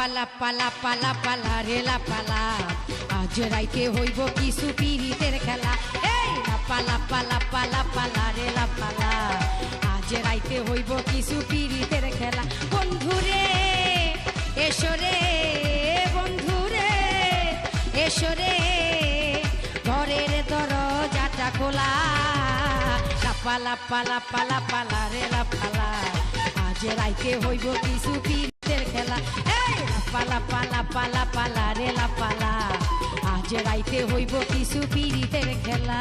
পালা পালা পালা পালা রেলা পালা আজ রাইতে হইব কিছু পিরিতের খেলা। এই পালা পালা পালা পালা রেলা পালা আজ রাইতে হইব কিছু পিরিতের খেলা। বন্ধুরে এসো রে বন্ধুরে এসো রে ঘরের দরজাটা খোলা। পালা পালা পালা পালা রেলা পালা আজ রাইতে হইব কিছু পিরিতের খেলা। এই পালা পালা পালা পালা রেলা পালা আজ রাইতে হইব কিছু পিরিতের খেলা।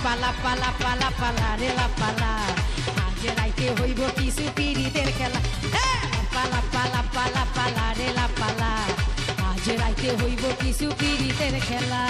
পালা পালা পালা পালা রেলা পালা আজ রাইতে হইব কিছু পিরিতের খেলা। পালা পালা পালা পালা রেলা পালা আজ রাইতে হইব কিছু পিরিতের খেলা।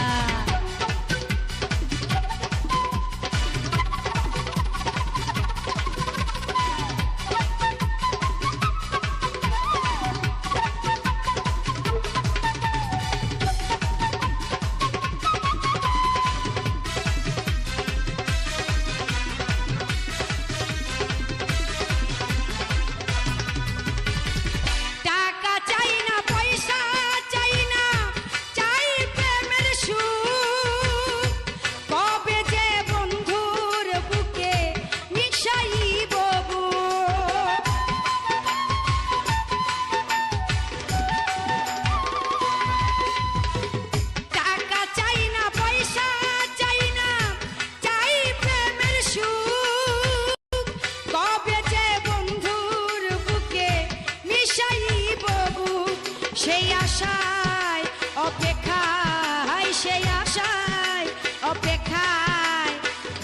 সেই আশায় অপেক্ষায় সেই আশায় অপেক্ষায়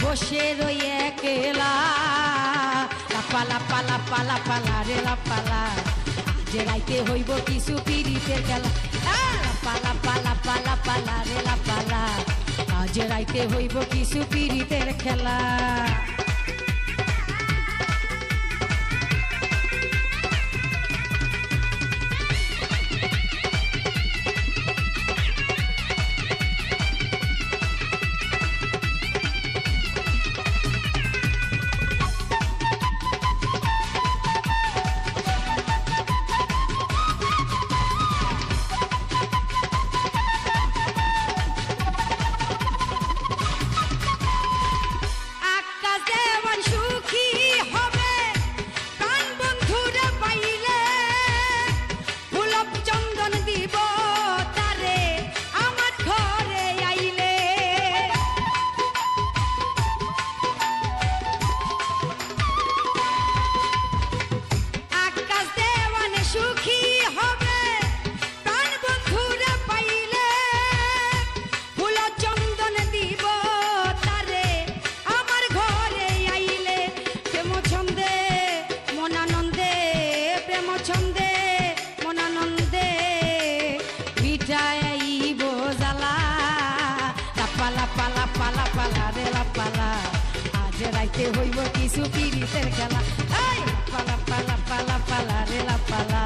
বসে রই একলা। পালা পালা পালা পালা রেলা পালা আজ রাইতে হইব কিছু পিরিতের খেলা। পালা পালা পালা পালা রেলা পালা আজ রাইতে হইব কিছু পিরিতের খেলা। পালা পালা পালা পালা রেলা পালা আজ রাইতে হইব কিছু পিরিতের খেলা। পালা পালা পালা পালা রেলা পালা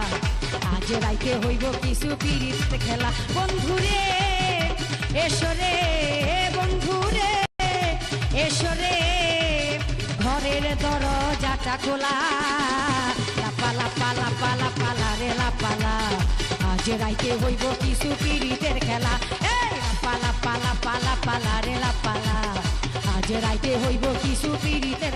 আজ রাইতে হইব কিছু পিরিতের খেলা। বন্ধুরে এসো রে বন্ধুরে এসো রে ঘরের দরজাটা খোলা। পালা পালা পালা পালা রেলা পালা আজ রাইতে হইব কিছু পিরিতের খেলা। পালা পালা পালা পালা রেলা পালা রাইতে হইব কিছু পীড়িতের